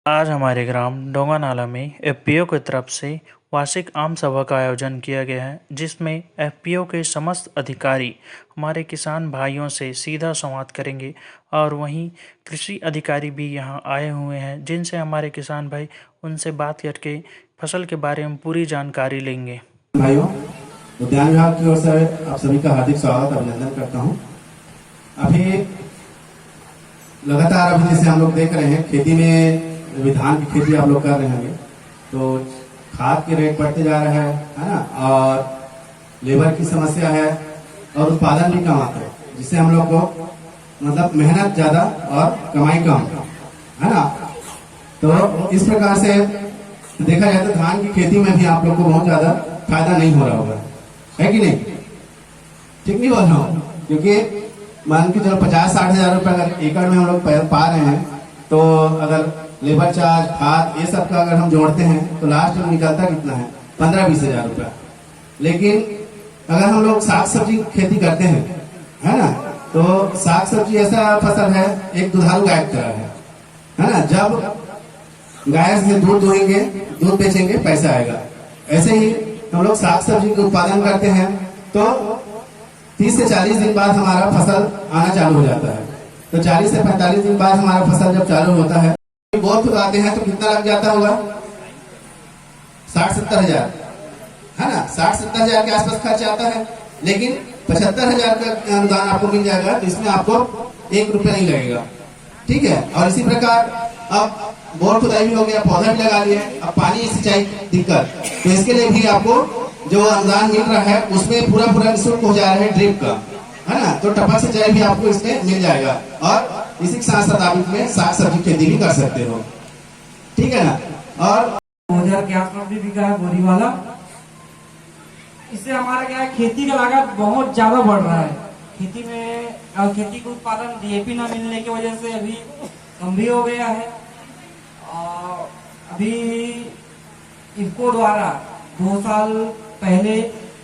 आज हमारे ग्राम डोंगा नाला में एफपीओ की तरफ से वार्षिक आम सभा का आयोजन किया गया है, जिसमें एफपीओ के समस्त अधिकारी हमारे किसान भाइयों से सीधा संवाद करेंगे और वहीं कृषि अधिकारी भी यहां आए हुए हैं, जिनसे हमारे किसान भाई उनसे बात करके फसल के बारे में पूरी जानकारी लेंगे। भाइयों, उद्यान विभाग की ओर से आप सभी का हार्दिक स्वागत अभिनंदन करता हूं। अभी लगातार जैसे हम लोग देख रहे हैं खेती में धान की खेती आप लोग कर रहे होंगे, तो खाद के रेट बढ़ते जा रहे है ना, और लेबर की समस्या है और उत्पादन भी कम आता है, जिससे हम लोग को मतलब मेहनत ज्यादा और कमाई कम है ना। तो इस प्रकार से देखा जाए तो धान की खेती में भी आप लोग को बहुत ज्यादा फायदा नहीं हो रहा होगा, है कि नहीं? ठीक नहीं बोल रहा हूँ, क्योंकि मान के चलो 50-60 हजार रुपए अगर एकड़ में हम लोग पा रहे हैं, तो अगर लेबर चार्ज खाद ये सब का अगर हम जोड़ते हैं तो लास्ट में निकलता कितना है? 15-20 हजार रुपया। लेकिन अगर हम लोग साग सब्जी खेती करते हैं, है ना, तो साग सब्जी ऐसा फसल है, एक दुधारू गाय की तरह है ना। जब गाय से दूध दुहेंगे, दूध बेचेंगे, पैसा आएगा। ऐसे ही हम लोग साग सब्जी का उत्पादन करते हैं, तो 30 से 40 दिन बाद हमारा फसल आना चालू हो जाता है। तो 40 से 45 दिन बाद हमारा फसल जब चालू होता है, बहुत उगाते हैं, तो कितना लग जाता होगा? 60-70 हजार, है ना। 60-70 हजार के आसपास खर्च आता है, लेकिन 75 हजार का अनुदान आपको मिल जाएगा, तो इसमें आपको 1 रुपया नहीं लगेगा। ठीक है। और इसी प्रकार अब बोर खुदाई भी हो गया, पौधा भी लगा लिया, अब पानी सिंचाई दिक्कत, तो इसके लिए भी आपको जो अनुदान मिल रहा है उसमें पूरा निःशुल्क हो जा रहा है ड्रिप का, है ना। तो टपक सिंचाई भी आपको इसमें मिल जाएगा, और इसी के साथ साथ आप इसमें साग सब्जी खेती भी कर सकते हो। ठीक है ना। और 2000 के आसपास भी बिका है बोरी वाला। इससे हमारा क्या है, खेती का लागत बहुत ज्यादा बढ़ रहा है। खेती में खेती का उत्पादन डीएपी ना मिलने की वजह से अभी कम भी हो गया है। अभी इफको द्वारा 2 साल पहले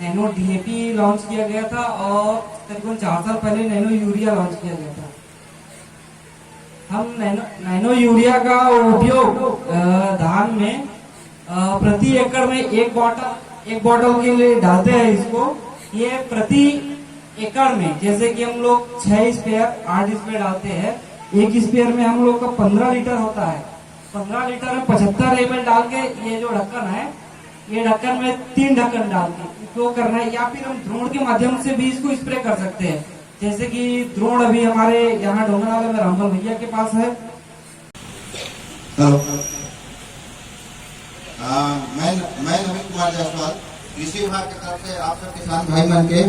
नैनो डीएपी लॉन्च किया गया था, और तकरीबन 4 साल पहले नैनो यूरिया लॉन्च किया गया था। हम नैनो यूरिया का उपयोग धान में प्रति एकड़ में एक बॉटल के लिए डालते हैं। इसको ये प्रति एकड़ में, जैसे कि हम लोग 6 स्पेयर 8 स्पेयर डालते हैं, एक स्पेयर में हम लोग का 15 लीटर होता है। 15 लीटर में 75 ml डाल के, ये जो ढक्कन है, ये ढक्कन में 3 ढक्कन डाल के इसको करना है, या फिर हम ड्रोन के माध्यम से भी इसको स्प्रे कर सकते हैं। जैसे कि ड्रोन अभी हमारे यहाँ डोंगरनाला में रामपाल भैया के पास है। हेलो, मैं नवीन कुमार जायसवाल, कृषि विभाग की तरफ से आप सब किसान भाई मन के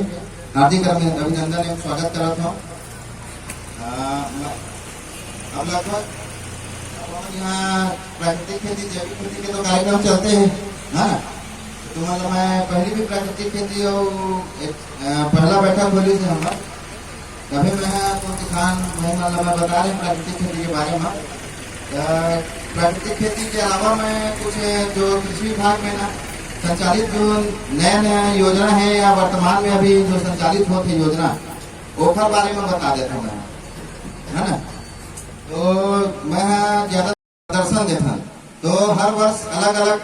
हार्दिक अभिनंदन एवं स्वागत करता हूँ। अब लगभग यहाँ प्राकृतिक खेती, जैविक खेती के तो कार्यक्रम चलते हैं, है ना। तो मतलब मैं पहले भी प्राकृतिक खेती और पहला बैठक बोली थी हम लोग, तभी मैं आपको किसान भाई मैं बता रहे प्राकृतिक खेती के बारे में। प्राकृतिक खेती के अलावा मैं कुछ जो कृषि विभाग में ना संचालित जो नया योजना है, या वर्तमान में अभी जो संचालित होती योजना, ओखर बारे में बता देता हूँ मैं, है ना। तो मैं ज्यादा प्रदर्शन देता, तो हर वर्ष अलग अलग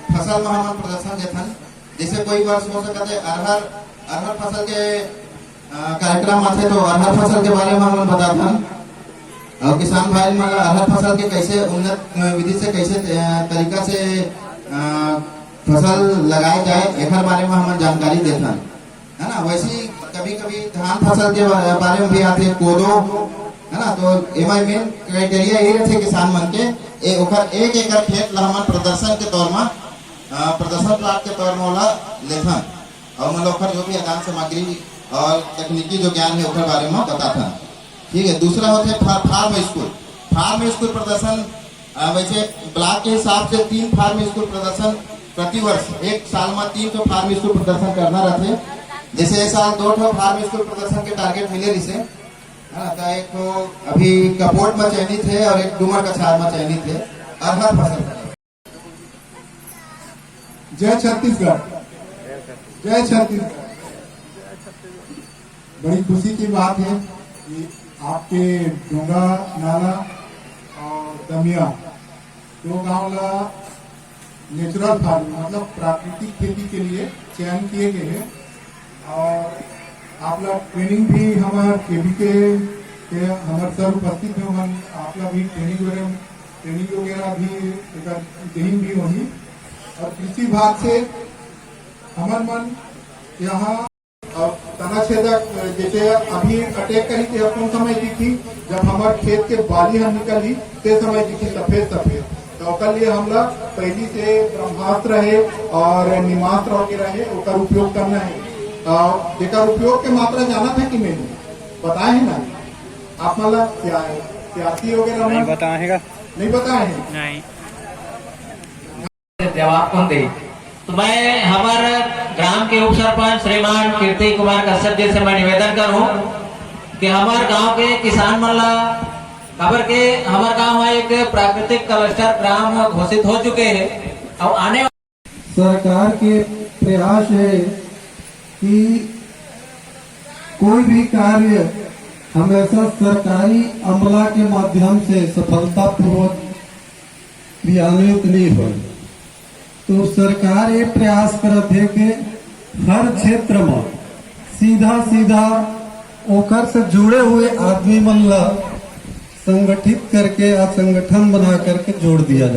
फसल में हम प्रदर्शन देता। जैसे कोई वर्ष हो सकते अरहर फसल के कार्यक्रम आते, तो अरहर फसल के बारे में हम बताता, और किसान भाई में अरहर फसल के कैसे उन्नत विधि से, कैसे तरीका से फसल लगाए जाए, एक बारे में हम जानकारी देता, है ना। वैसे कभी कभी धान फसल के बारे में भी आते, कोदो, है ना। तो मेन क्राइटेरिया ये थे किसान मन के, एक एकड़ खेत ला प्रदर्शन के तौर में, प्रदर्शन प्लाट के तौर में लेथन, और मतलब जो भी आदान सामग्री और तकनीकी जो ज्ञान है उसके बारे में बताता। ठीक है। दूसरा होते फार्म स्कूल प्रदर्शन। वैसे ब्लॉक के हिसाब से 3 फार्म स्कूल प्रदर्शन प्रति वर्ष, एक साल में 3 तो फार्म स्कूल प्रदर्शन करना रहते। जैसे इस साल 2 फार्म स्कूल प्रदर्शन के टारगेट मिले इसे, है ना। तो एक तो अभी कपोट में चयनित है, और एक डूमर कछार में चयनित है, अरहर फसल। जय छत्तीसगढ़, जय छत्तीसगढ़। बड़ी खुशी की बात है कि आपके डोंगा नाला और दमिया तो गांव ला नेचुरल फार्मिंग मतलब प्राकृतिक खेती के लिए चयन किए गए हैं। और आप लोग ट्रेनिंग भी हमारे केबी के हमारे सर उपस्थित है, हम आप लोग भी ट्रेनिंग वगैरह भी दें भी वही। और कृषि विभाग से हमार मन यहाँ तना छेदक जैसे अभी अटैक करी थी कौन समय दिखी जब हमारे खेत के बाली हम निकली ते समय दिखी सफेद सफेद। तो ओकर लिए हम लोग पहली से ब्रह्मास्त्र है और निमास्त्र वगैरह है ओकर उपयोग करना है। जेकर उपयोग के मात्रा जाना था कि मैंने बताए है ना आप मतलब सियासी वगैरह नहीं बताएगा, नहीं बताए हैं नहीं। जवाब कौन दे? तो मैं हमारे ग्राम के उप सरपंच श्रीमान कीर्ति कुमार कश्यप जी से मैं निवेदन करूं कि हमारे गांव के किसान मल्ला खबर के हमारे गांव में एक प्राकृतिक क्लस्टर ग्राम घोषित हो चुके हैं और आने सरकार के प्रयास है कि कोई भी कार्य हमेशा सरकारी अमला के माध्यम से सफलतापूर्वक क्रियान्वित नहीं हो। तो सरकार ये प्रयास करत है कि हर क्षेत्र में सीधा ओकर से जुड़े हुए आदमी मन ला संगठित करके संगठन बना करके जोड़ दिया जाए।